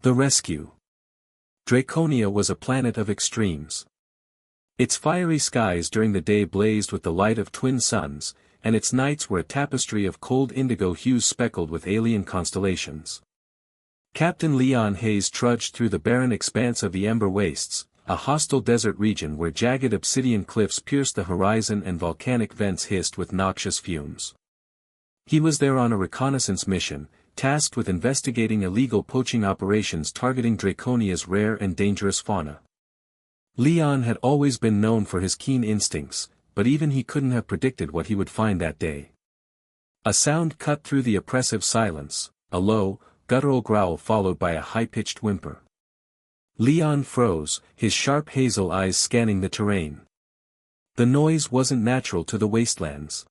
The rescue. Draconia was a planet of extremes. Its fiery skies during the day blazed with the light of twin suns, and its nights were a tapestry of cold indigo hues speckled with alien constellations. Captain Leon Hayes trudged through the barren expanse of the Ember Wastes, a hostile desert region where jagged obsidian cliffs pierced the horizon and volcanic vents hissed with noxious fumes. He was there on a reconnaissance mission, tasked with investigating illegal poaching operations targeting Draconia's rare and dangerous fauna. Leon had always been known for his keen instincts, but even he couldn't have predicted what he would find that day. A sound cut through the oppressive silence, a low, guttural growl followed by a high-pitched whimper. Leon froze, his sharp hazel eyes scanning the terrain. The noise wasn't natural to the wastelands.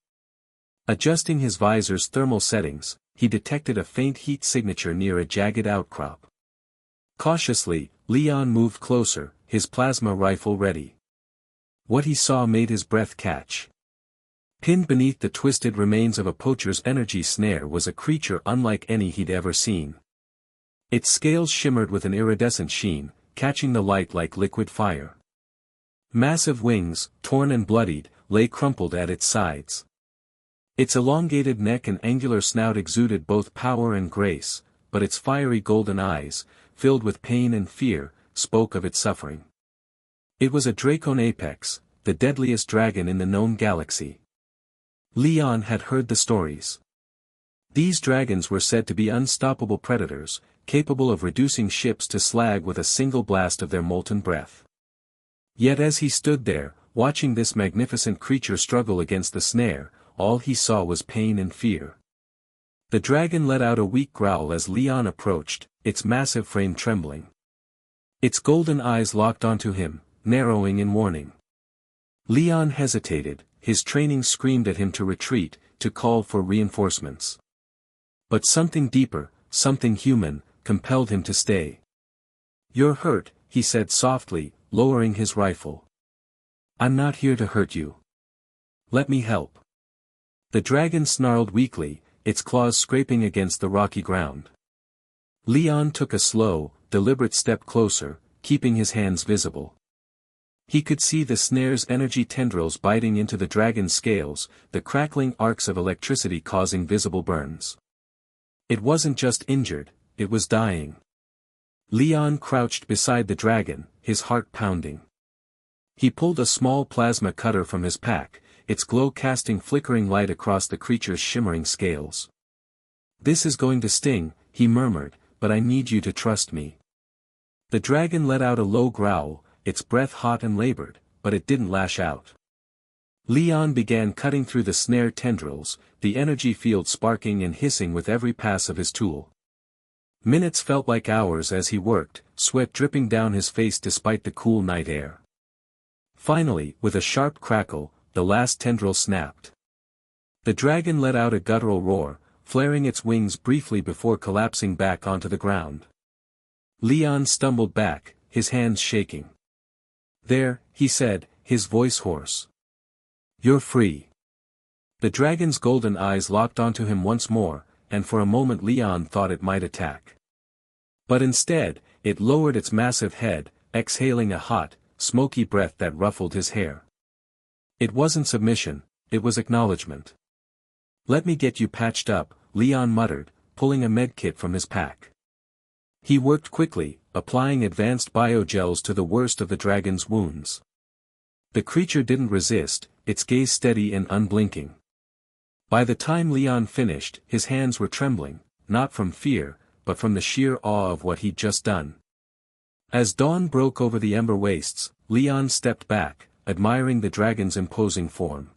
Adjusting his visor's thermal settings, he detected a faint heat signature near a jagged outcrop. Cautiously, Leon moved closer, his plasma rifle ready. What he saw made his breath catch. Pinned beneath the twisted remains of a poacher's energy snare was a creature unlike any he'd ever seen. Its scales shimmered with an iridescent sheen, catching the light like liquid fire. Massive wings, torn and bloodied, lay crumpled at its sides. Its elongated neck and angular snout exuded both power and grace, but its fiery golden eyes, filled with pain and fear, spoke of its suffering. It was a Dracone Apex, the deadliest dragon in the known galaxy. Leon had heard the stories. These dragons were said to be unstoppable predators, capable of reducing ships to slag with a single blast of their molten breath. Yet as he stood there, watching this magnificent creature struggle against the snare, all he saw was pain and fear. The dragon let out a weak growl as Leon approached, its massive frame trembling. Its golden eyes locked onto him, narrowing in warning. Leon hesitated, his training screamed at him to retreat, to call for reinforcements. But something deeper, something human, compelled him to stay. "You're hurt," he said softly, lowering his rifle. "I'm not here to hurt you. Let me help." The dragon snarled weakly, its claws scraping against the rocky ground. Leon took a slow, deliberate step closer, keeping his hands visible. He could see the snare's energy tendrils biting into the dragon's scales, the crackling arcs of electricity causing visible burns. It wasn't just injured, it was dying. Leon crouched beside the dragon, his heart pounding. He pulled a small plasma cutter from his pack, its glow casting flickering light across the creature's shimmering scales. "This is going to sting," he murmured, "but I need you to trust me." The dragon let out a low growl, its breath hot and labored, but it didn't lash out. Leon began cutting through the snare tendrils, the energy field sparking and hissing with every pass of his tool. Minutes felt like hours as he worked, sweat dripping down his face despite the cool night air. Finally, with a sharp crackle, the last tendril snapped. The dragon let out a guttural roar, flaring its wings briefly before collapsing back onto the ground. Leon stumbled back, his hands shaking. "There," he said, his voice hoarse. "You're free." The dragon's golden eyes locked onto him once more, and for a moment Leon thought it might attack. But instead, it lowered its massive head, exhaling a hot, smoky breath that ruffled his hair. It wasn't submission, it was acknowledgement. "Let me get you patched up," Leon muttered, pulling a medkit from his pack. He worked quickly, applying advanced biogels to the worst of the dragon's wounds. The creature didn't resist, its gaze steady and unblinking. By the time Leon finished, his hands were trembling, not from fear, but from the sheer awe of what he'd just done. As dawn broke over the Ember Wastes, Leon stepped back, admiring the dragon's imposing form.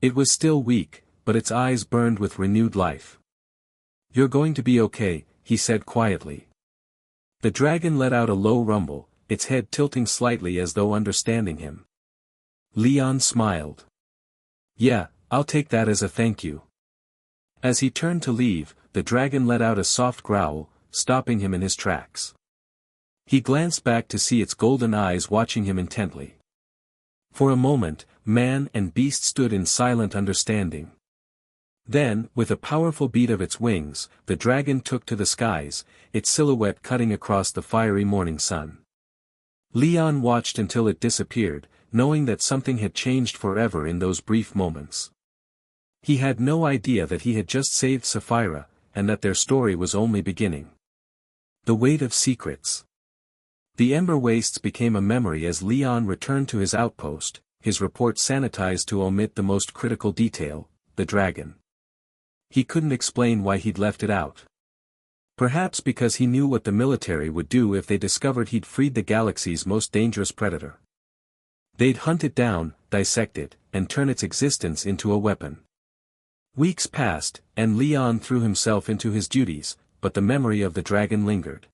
It was still weak, but its eyes burned with renewed life. "You're going to be okay," he said quietly. The dragon let out a low rumble, its head tilting slightly as though understanding him. Leon smiled. "Yeah, I'll take that as a thank you." As he turned to leave, the dragon let out a soft growl, stopping him in his tracks. He glanced back to see its golden eyes watching him intently. For a moment, man and beast stood in silent understanding. Then, with a powerful beat of its wings, the dragon took to the skies, its silhouette cutting across the fiery morning sun. Leon watched until it disappeared, knowing that something had changed forever in those brief moments. He had no idea that he had just saved Safira, and that their story was only beginning. The weight of secrets. The Ember Wastes became a memory as Leon returned to his outpost, his report sanitized to omit the most critical detail, the dragon. He couldn't explain why he'd left it out. Perhaps because he knew what the military would do if they discovered he'd freed the galaxy's most dangerous predator. They'd hunt it down, dissect it, and turn its existence into a weapon. Weeks passed, and Leon threw himself into his duties, but the memory of the dragon lingered.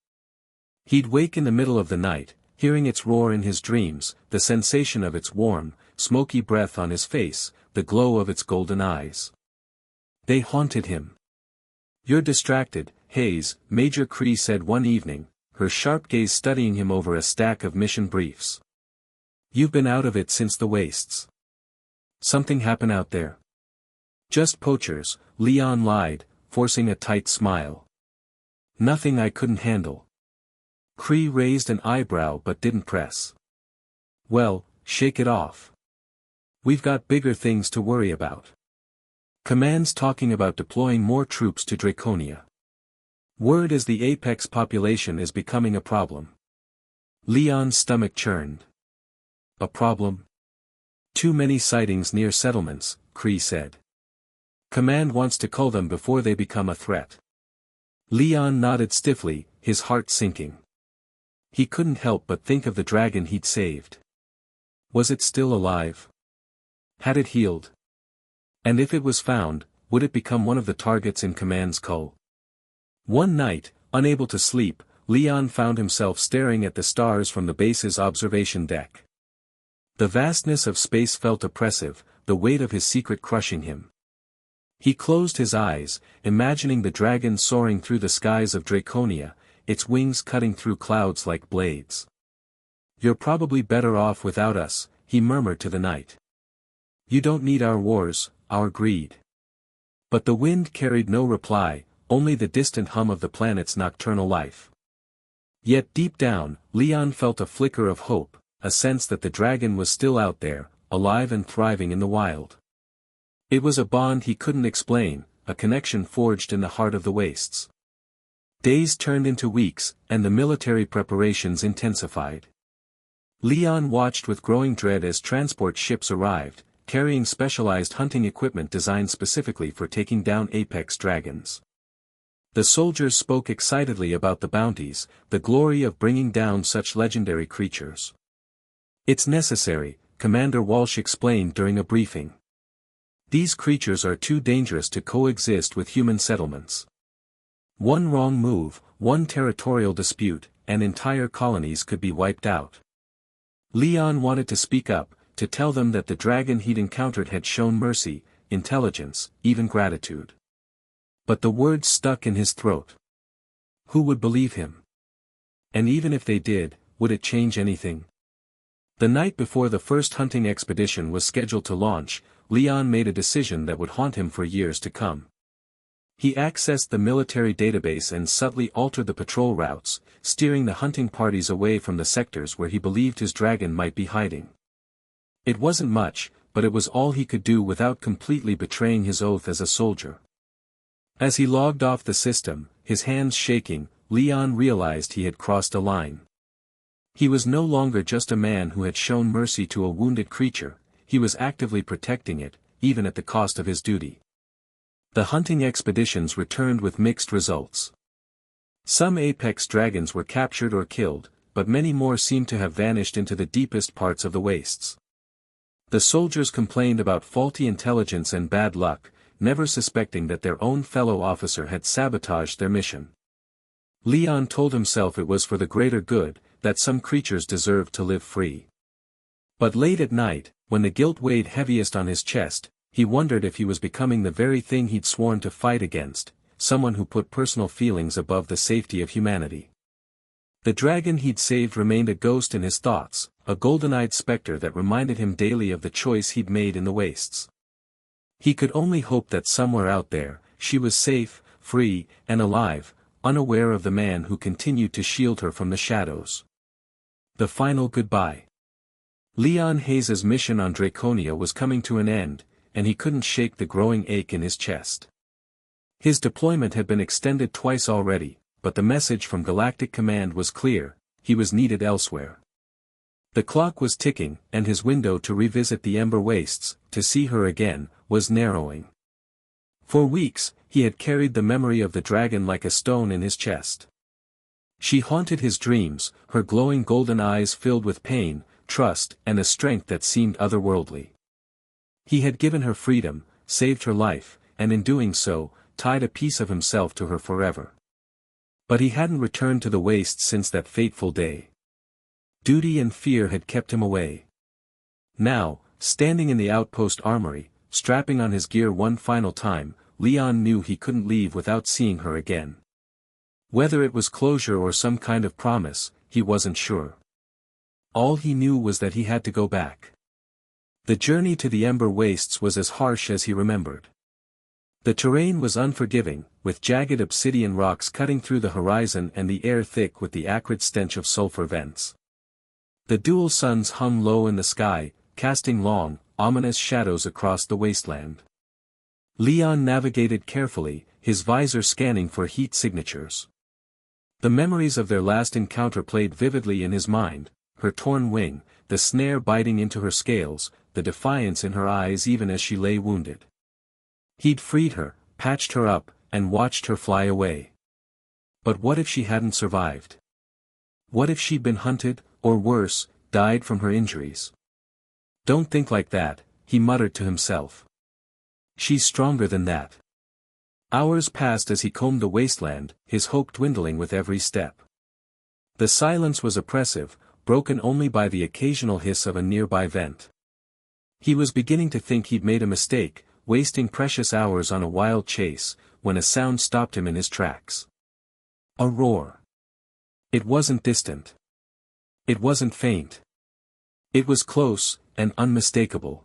He'd wake in the middle of the night, hearing its roar in his dreams, the sensation of its warm, smoky breath on his face, the glow of its golden eyes. They haunted him. "You're distracted, Hayes," Major Cree said one evening, her sharp gaze studying him over a stack of mission briefs. "You've been out of it since the wastes. Something happened out there?" "Just poachers," Leon lied, forcing a tight smile. "Nothing I couldn't handle." Cree raised an eyebrow but didn't press. "Well, shake it off. We've got bigger things to worry about. Command's talking about deploying more troops to Draconia. Word is the Apex population is becoming a problem." Leon's stomach churned. "A problem?" "Too many sightings near settlements," Cree said. "Command wants to cull them before they become a threat." Leon nodded stiffly, his heart sinking. He couldn't help but think of the dragon he'd saved. Was it still alive? Had it healed? And if it was found, would it become one of the targets in Command's cull? One night, unable to sleep, Leon found himself staring at the stars from the base's observation deck. The vastness of space felt oppressive, the weight of his secret crushing him. He closed his eyes, imagining the dragon soaring through the skies of Draconia, its wings cutting through clouds like blades. "You're probably better off without us," he murmured to the night. "You don't need our wars, our greed." But the wind carried no reply, only the distant hum of the planet's nocturnal life. Yet deep down, Leon felt a flicker of hope, a sense that the dragon was still out there, alive and thriving in the wild. It was a bond he couldn't explain, a connection forged in the heart of the wastes. Days turned into weeks, and the military preparations intensified. Leon watched with growing dread as transport ships arrived, carrying specialized hunting equipment designed specifically for taking down apex dragons. The soldiers spoke excitedly about the bounties, the glory of bringing down such legendary creatures. "It's necessary," Commander Walsh explained during a briefing. "These creatures are too dangerous to coexist with human settlements. One wrong move, one territorial dispute, and entire colonies could be wiped out." Leon wanted to speak up, to tell them that the dragon he'd encountered had shown mercy, intelligence, even gratitude. But the words stuck in his throat. Who would believe him? And even if they did, would it change anything? The night before the first hunting expedition was scheduled to launch, Leon made a decision that would haunt him for years to come. He accessed the military database and subtly altered the patrol routes, steering the hunting parties away from the sectors where he believed his dragon might be hiding. It wasn't much, but it was all he could do without completely betraying his oath as a soldier. As he logged off the system, his hands shaking, Leon realized he had crossed a line. He was no longer just a man who had shown mercy to a wounded creature, he was actively protecting it, even at the cost of his duty. The hunting expeditions returned with mixed results. Some apex dragons were captured or killed, but many more seemed to have vanished into the deepest parts of the wastes. The soldiers complained about faulty intelligence and bad luck, never suspecting that their own fellow officer had sabotaged their mission. Leon told himself it was for the greater good, that some creatures deserved to live free. But late at night, when the guilt weighed heaviest on his chest, he wondered if he was becoming the very thing he'd sworn to fight against, someone who put personal feelings above the safety of humanity. The dragon he'd saved remained a ghost in his thoughts, a golden-eyed specter that reminded him daily of the choice he'd made in the wastes. He could only hope that somewhere out there, she was safe, free, and alive, unaware of the man who continued to shield her from the shadows. The final goodbye. Leon Hayes's mission on Draconia was coming to an end, and he couldn't shake the growing ache in his chest. His deployment had been extended twice already, but the message from Galactic Command was clear: he was needed elsewhere. The clock was ticking, and his window to revisit the Ember Wastes, to see her again, was narrowing. For weeks, he had carried the memory of the dragon like a stone in his chest. She haunted his dreams, her glowing golden eyes filled with pain, trust, and a strength that seemed otherworldly. He had given her freedom, saved her life, and in doing so, tied a piece of himself to her forever. But he hadn't returned to the Wastes since that fateful day. Duty and fear had kept him away. Now, standing in the outpost armory, strapping on his gear one final time, Leon knew he couldn't leave without seeing her again. Whether it was closure or some kind of promise, he wasn't sure. All he knew was that he had to go back. The journey to the Ember Wastes was as harsh as he remembered. The terrain was unforgiving, with jagged obsidian rocks cutting through the horizon and the air thick with the acrid stench of sulfur vents. The dual suns hung low in the sky, casting long, ominous shadows across the wasteland. Leon navigated carefully, his visor scanning for heat signatures. The memories of their last encounter played vividly in his mind: her torn wing, the snare biting into her scales, the defiance in her eyes even as she lay wounded. He'd freed her, patched her up, and watched her fly away. But what if she hadn't survived? What if she'd been hunted, or worse, died from her injuries? Don't think like that, he muttered to himself. She's stronger than that. Hours passed as he combed the wasteland, his hope dwindling with every step. The silence was oppressive, broken only by the occasional hiss of a nearby vent. He was beginning to think he'd made a mistake, wasting precious hours on a wild chase, when a sound stopped him in his tracks. A roar. It wasn't distant. It wasn't faint. It was close, and unmistakable.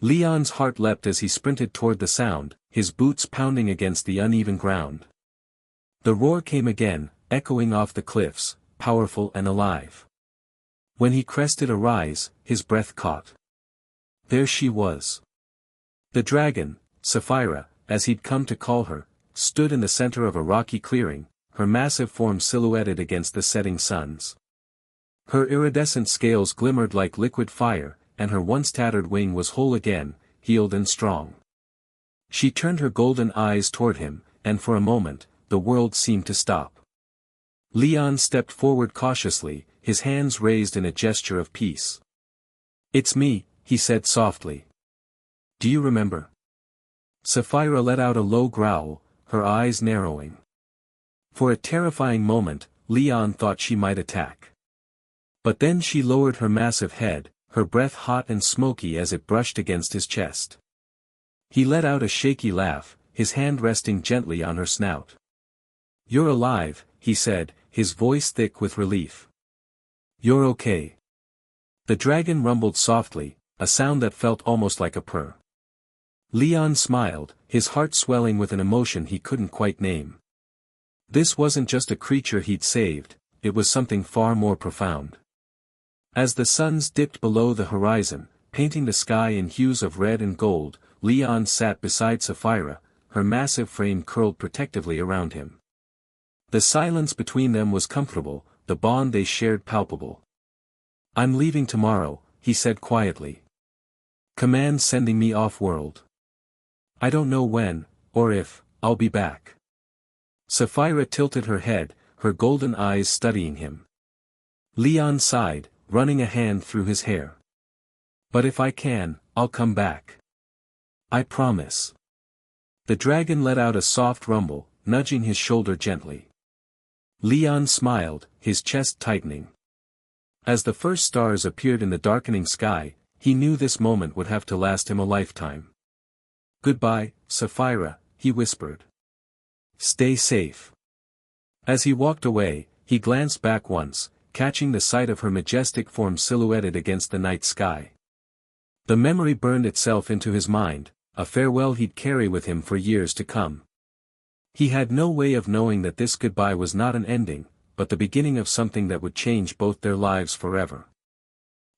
Leon's heart leapt as he sprinted toward the sound, his boots pounding against the uneven ground. The roar came again, echoing off the cliffs, powerful and alive. When he crested a rise, his breath caught. There she was. The dragon, Safira, as he'd come to call her, stood in the center of a rocky clearing, her massive form silhouetted against the setting suns. Her iridescent scales glimmered like liquid fire, and her once tattered wing was whole again, healed and strong. She turned her golden eyes toward him, and for a moment, the world seemed to stop. Leon stepped forward cautiously, his hands raised in a gesture of peace. "It's me," he said softly. "Do you remember?" Safira let out a low growl, her eyes narrowing. For a terrifying moment, Leon thought she might attack. But then she lowered her massive head, her breath hot and smoky as it brushed against his chest. He let out a shaky laugh, his hand resting gently on her snout. "You're alive," he said, his voice thick with relief. "You're okay." The dragon rumbled softly, a sound that felt almost like a purr. Leon smiled, his heart swelling with an emotion he couldn't quite name. This wasn't just a creature he'd saved, it was something far more profound. As the suns dipped below the horizon, painting the sky in hues of red and gold, Leon sat beside Safira, her massive frame curled protectively around him. The silence between them was comfortable, the bond they shared palpable. "I'm leaving tomorrow," he said quietly. "Command's sending me off-world. I don't know when, or if, I'll be back." Safira tilted her head, her golden eyes studying him. Leon sighed, running a hand through his hair. "But if I can, I'll come back. I promise." The dragon let out a soft rumble, nudging his shoulder gently. Leon smiled, his chest tightening. As the first stars appeared in the darkening sky, he knew this moment would have to last him a lifetime. "Goodbye, Safira," he whispered. "Stay safe." As he walked away, he glanced back once, catching the sight of her majestic form silhouetted against the night sky. The memory burned itself into his mind, a farewell he'd carry with him for years to come. He had no way of knowing that this goodbye was not an ending, but the beginning of something that would change both their lives forever.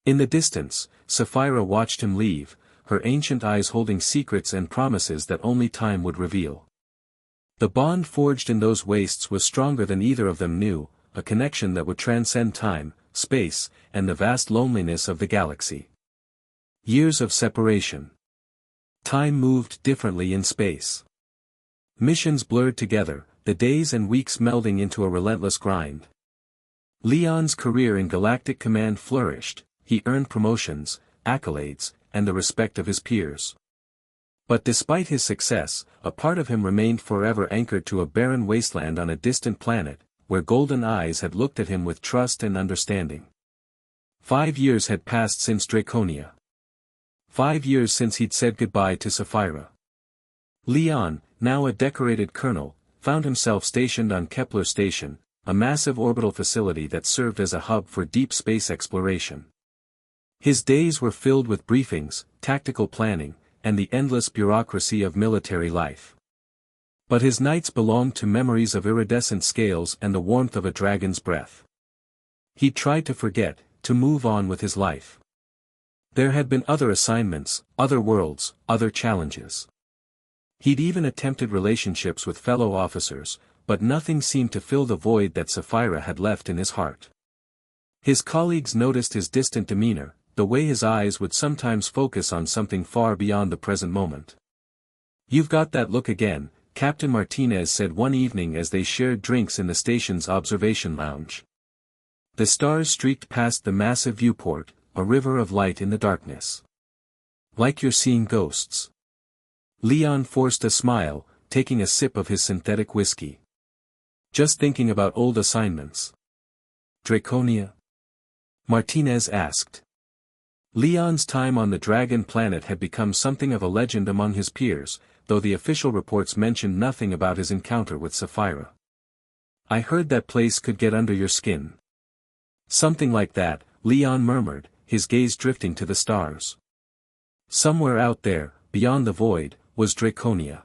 In the distance, Safira watched him leave, her ancient eyes holding secrets and promises that only time would reveal. The bond forged in those wastes was stronger than either of them knew, a connection that would transcend time, space, and the vast loneliness of the galaxy. Years of separation. Time moved differently in space. Missions blurred together, the days and weeks melding into a relentless grind. Leon's career in Galactic Command flourished, he earned promotions, accolades, and the respect of his peers. But despite his success, a part of him remained forever anchored to a barren wasteland on a distant planet, where golden eyes had looked at him with trust and understanding. 5 years had passed since Draconia. 5 years since he'd said goodbye to Safira. Leon, now a decorated colonel, found himself stationed on Kepler Station, a massive orbital facility that served as a hub for deep space exploration. His days were filled with briefings, tactical planning, and the endless bureaucracy of military life. But his nights belonged to memories of iridescent scales and the warmth of a dragon's breath. He tried to forget, to move on with his life. There had been other assignments, other worlds, other challenges. He'd even attempted relationships with fellow officers, but nothing seemed to fill the void that Safira had left in his heart. His colleagues noticed his distant demeanor, the way his eyes would sometimes focus on something far beyond the present moment. "You've got that look again," Captain Martinez said one evening as they shared drinks in the station's observation lounge. The stars streaked past the massive viewport, a river of light in the darkness. "Like you're seeing ghosts." Leon forced a smile, taking a sip of his synthetic whiskey. "Just thinking about old assignments." "Draconia?" Martinez asked. Leon's time on the Dragon planet had become something of a legend among his peers, though the official reports mentioned nothing about his encounter with Safira. "I heard that place could get under your skin." "Something like that," Leon murmured, his gaze drifting to the stars. Somewhere out there, beyond the void, was Draconia.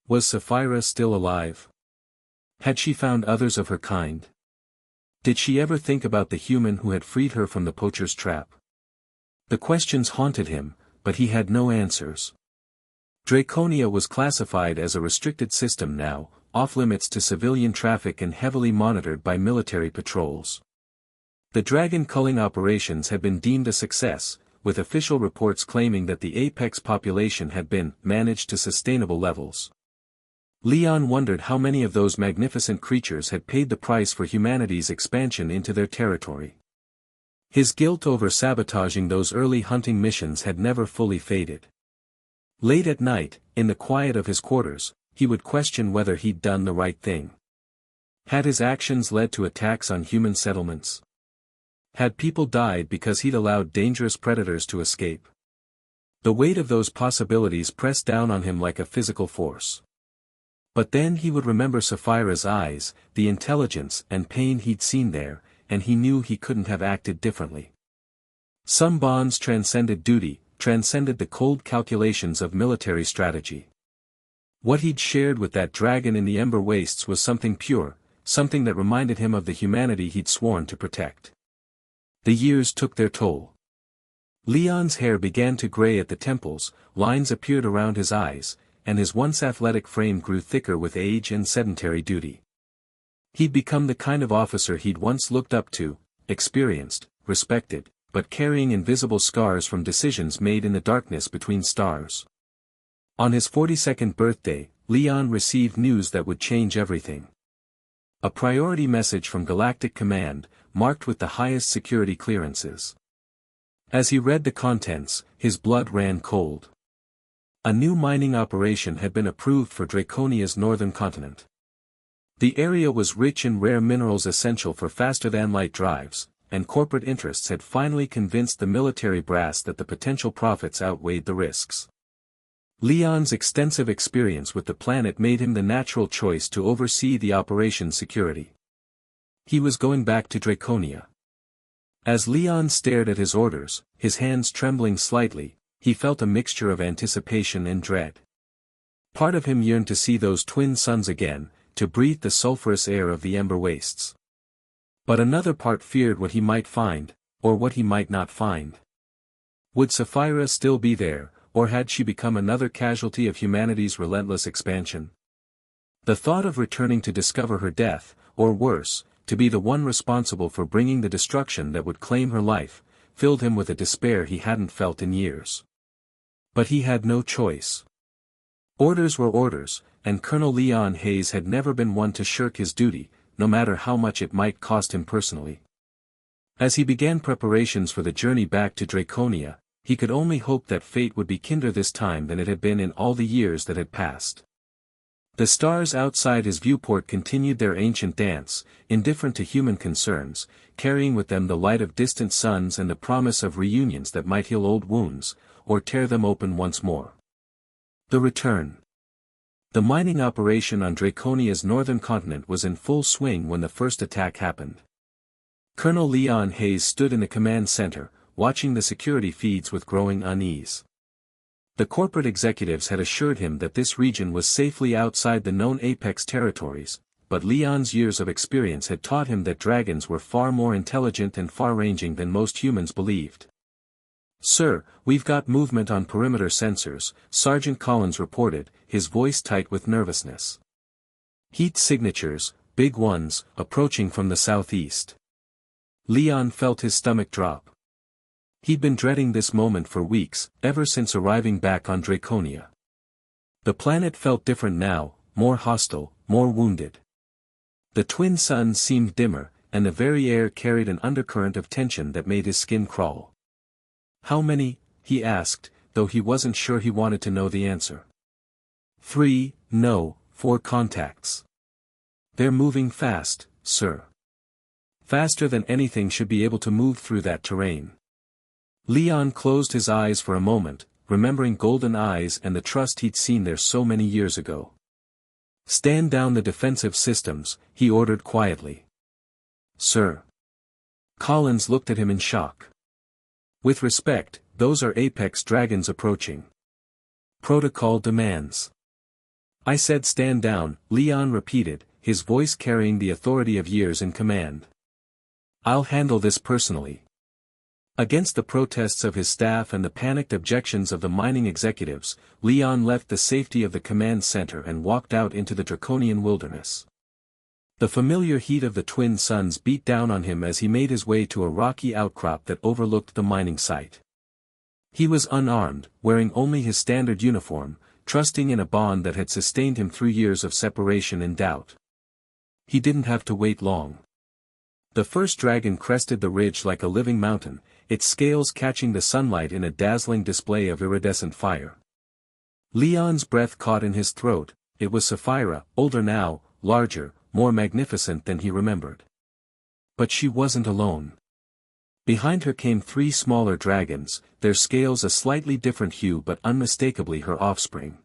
Was Safira still alive? Had she found others of her kind? Did she ever think about the human who had freed her from the poacher's trap? The questions haunted him, but he had no answers. Draconia was classified as a restricted system now, off-limits to civilian traffic and heavily monitored by military patrols. The dragon culling operations had been deemed a success, with official reports claiming that the Apex population had been managed to sustainable levels. Leon wondered how many of those magnificent creatures had paid the price for humanity's expansion into their territory. His guilt over sabotaging those early hunting missions had never fully faded. Late at night, in the quiet of his quarters, he would question whether he'd done the right thing. Had his actions led to attacks on human settlements? Had people died because he'd allowed dangerous predators to escape? The weight of those possibilities pressed down on him like a physical force. But then he would remember Safira's eyes, the intelligence and pain he'd seen there, and he knew he couldn't have acted differently. Some bonds transcended duty, transcended the cold calculations of military strategy. What he'd shared with that dragon in the Ember Wastes was something pure, something that reminded him of the humanity he'd sworn to protect. The years took their toll. Leon's hair began to gray at the temples, lines appeared around his eyes, and his once athletic frame grew thicker with age and sedentary duty. He'd become the kind of officer he'd once looked up to, experienced, respected, but carrying invisible scars from decisions made in the darkness between stars. On his 42nd birthday, Leon received news that would change everything. A priority message from Galactic Command, marked with the highest security clearances. As he read the contents, his blood ran cold. A new mining operation had been approved for Draconia's northern continent. The area was rich in rare minerals essential for faster-than-light drives, and corporate interests had finally convinced the military brass that the potential profits outweighed the risks. Leon's extensive experience with the planet made him the natural choice to oversee the operation's security. He was going back to Draconia. As Leon stared at his orders, his hands trembling slightly, he felt a mixture of anticipation and dread. Part of him yearned to see those twin suns again, to breathe the sulphurous air of the Ember Wastes. But another part feared what he might find, or what he might not find. Would Safira still be there, or had she become another casualty of humanity's relentless expansion? The thought of returning to discover her death, or worse, to be the one responsible for bringing the destruction that would claim her life, filled him with a despair he hadn't felt in years. But he had no choice. Orders were orders, and Colonel Leon Hayes had never been one to shirk his duty, no matter how much it might cost him personally. As he began preparations for the journey back to Draconia, he could only hope that fate would be kinder this time than it had been in all the years that had passed. The stars outside his viewport continued their ancient dance, indifferent to human concerns, carrying with them the light of distant suns and the promise of reunions that might heal old wounds, or tear them open once more. The return. The mining operation on Draconia's northern continent was in full swing when the first attack happened. Colonel Leon Hayes stood in the command center, watching the security feeds with growing unease. The corporate executives had assured him that this region was safely outside the known Apex territories, but Leon's years of experience had taught him that dragons were far more intelligent and far-ranging than most humans believed. "Sir, we've got movement on perimeter sensors," Sergeant Collins reported, his voice tight with nervousness. "Heat signatures, big ones, approaching from the southeast." Leon felt his stomach drop. He'd been dreading this moment for weeks, ever since arriving back on Draconia. The planet felt different now, more hostile, more wounded. The twin suns seemed dimmer, and the very air carried an undercurrent of tension that made his skin crawl. "How many?" he asked, though he wasn't sure he wanted to know the answer. 3, no, 4 contacts. "They're moving fast, sir. Faster than anything should be able to move through that terrain." Leon closed his eyes for a moment, remembering golden eyes and the trust he'd seen there so many years ago. "Stand down the defensive systems," he ordered quietly. "Sir." Collins looked at him in shock. "With respect, those are Apex dragons approaching. Protocol demands." "I said stand down," Leon repeated, his voice carrying the authority of years in command. "I'll handle this personally." Against the protests of his staff and the panicked objections of the mining executives, Leon left the safety of the command center and walked out into the Draconian wilderness. The familiar heat of the twin suns beat down on him as he made his way to a rocky outcrop that overlooked the mining site. He was unarmed, wearing only his standard uniform, trusting in a bond that had sustained him through years of separation and doubt. He didn't have to wait long. The first dragon crested the ridge like a living mountain, its scales catching the sunlight in a dazzling display of iridescent fire. Leon's breath caught in his throat. It was Safira, older now, larger, more magnificent than he remembered. But she wasn't alone. Behind her came 3 smaller dragons, their scales a slightly different hue but unmistakably her offspring.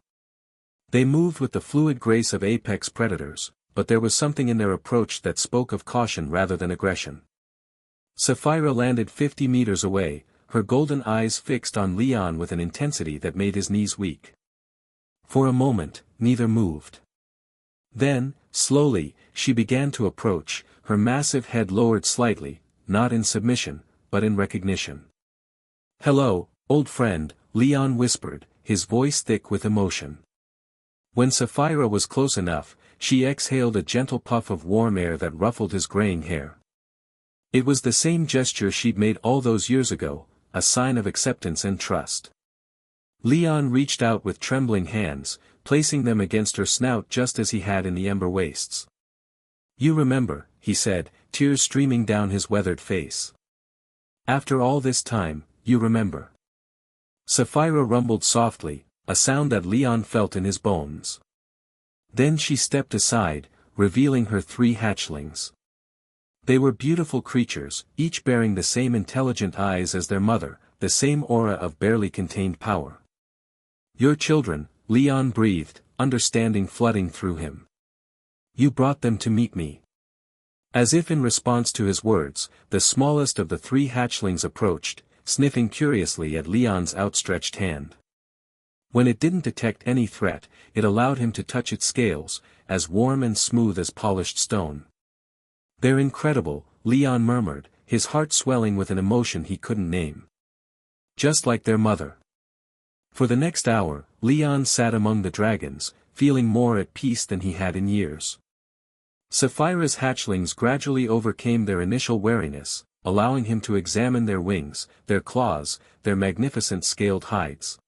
They moved with the fluid grace of apex predators, but there was something in their approach that spoke of caution rather than aggression. Safira landed 50 meters away, her golden eyes fixed on Leon with an intensity that made his knees weak. For a moment, neither moved. Then, slowly, she began to approach, her massive head lowered slightly, not in submission, but in recognition. "Hello, old friend," Leon whispered, his voice thick with emotion. When Safira was close enough, she exhaled a gentle puff of warm air that ruffled his graying hair. It was the same gesture she'd made all those years ago, a sign of acceptance and trust. Leon reached out with trembling hands, placing them against her snout just as he had in the Ember Wastes. "You remember," he said, tears streaming down his weathered face. "After all this time, you remember." Safira rumbled softly, a sound that Leon felt in his bones. Then she stepped aside, revealing her 3 hatchlings. They were beautiful creatures, each bearing the same intelligent eyes as their mother, the same aura of barely contained power. "Your children," Leon breathed, understanding flooding through him. "You brought them to meet me." As if in response to his words, the smallest of the 3 hatchlings approached, sniffing curiously at Leon's outstretched hand. When it didn't detect any threat, it allowed him to touch its scales, as warm and smooth as polished stone. "They're incredible," Leon murmured, his heart swelling with an emotion he couldn't name. "Just like their mother." For the next hour, Leon sat among the dragons, feeling more at peace than he had in years. Safira's hatchlings gradually overcame their initial wariness, allowing him to examine their wings, their claws, their magnificent scaled hides.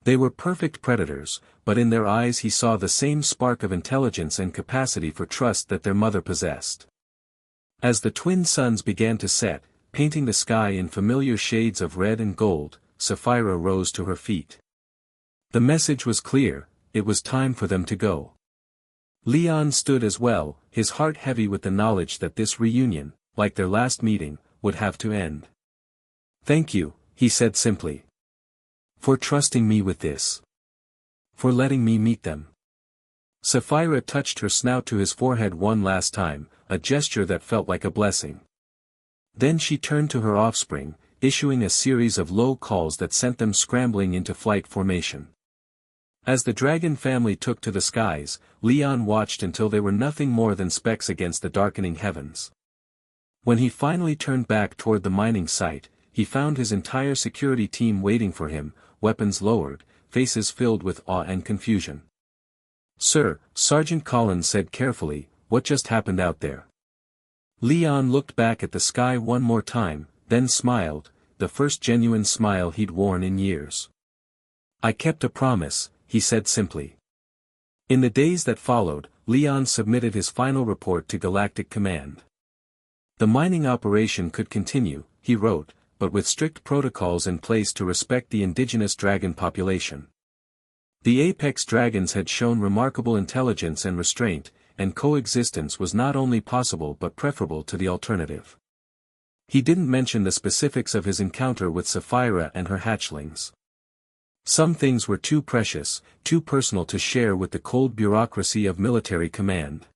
They were perfect predators, but in their eyes he saw the same spark of intelligence and capacity for trust that their mother possessed. As the twin suns began to set, painting the sky in familiar shades of red and gold, Safira rose to her feet. The message was clear: it was time for them to go. Leon stood as well, his heart heavy with the knowledge that this reunion, like their last meeting, would have to end. "Thank you," he said simply. "For trusting me with this. For letting me meet them." Safira touched her snout to his forehead one last time, a gesture that felt like a blessing. Then she turned to her offspring, issuing a series of low calls that sent them scrambling into flight formation. As the dragon family took to the skies, Leon watched until they were nothing more than specks against the darkening heavens. When he finally turned back toward the mining site, he found his entire security team waiting for him, weapons lowered, faces filled with awe and confusion. "Sir," Sergeant Collins said carefully, "what just happened out there?" Leon looked back at the sky one more time, then smiled, the first genuine smile he'd worn in years. "I kept a promise," he said simply. In the days that followed, Leon submitted his final report to Galactic Command. The mining operation could continue, he wrote, but with strict protocols in place to respect the indigenous dragon population. The Apex dragons had shown remarkable intelligence and restraint, and coexistence was not only possible but preferable to the alternative. He didn't mention the specifics of his encounter with Safira and her hatchlings. Some things were too precious, too personal to share with the cold bureaucracy of military command.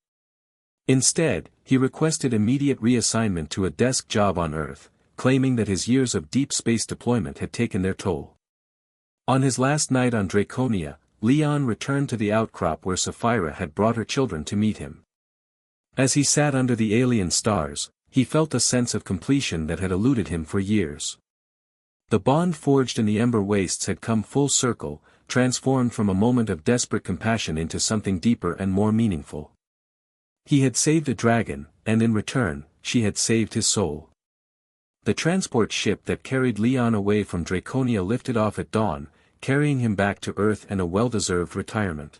Instead, he requested immediate reassignment to a desk job on Earth, claiming that his years of deep space deployment had taken their toll. On his last night on Draconia, Leon returned to the outcrop where Safira had brought her children to meet him. As he sat under the alien stars, he felt a sense of completion that had eluded him for years. The bond forged in the Ember Wastes had come full circle, transformed from a moment of desperate compassion into something deeper and more meaningful. He had saved a dragon, and in return, she had saved his soul. The transport ship that carried Leon away from Draconia lifted off at dawn, carrying him back to Earth and a well-deserved retirement.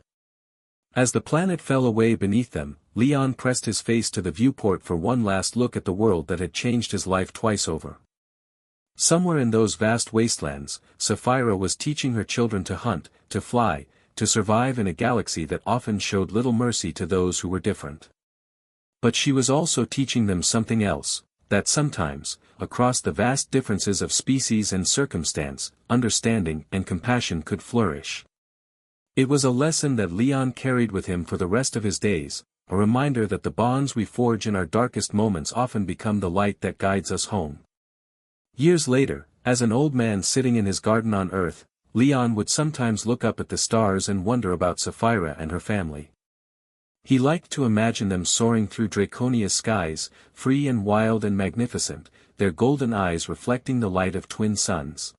As the planet fell away beneath them, Leon pressed his face to the viewport for one last look at the world that had changed his life twice over. Somewhere in those vast wastelands, Safira was teaching her children to hunt, to fly, to survive in a galaxy that often showed little mercy to those who were different. But she was also teaching them something else, that sometimes, across the vast differences of species and circumstance, understanding and compassion could flourish. It was a lesson that Leon carried with him for the rest of his days, a reminder that the bonds we forge in our darkest moments often become the light that guides us home. Years later, as an old man sitting in his garden on Earth, Leon would sometimes look up at the stars and wonder about Safira and her family. He liked to imagine them soaring through Draconia's skies, free and wild and magnificent, their golden eyes reflecting the light of twin suns.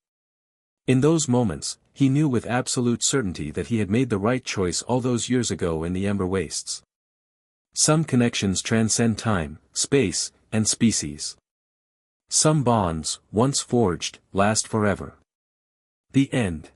In those moments, he knew with absolute certainty that he had made the right choice all those years ago in the Ember Wastes. Some connections transcend time, space, and species. Some bonds, once forged, last forever. The end.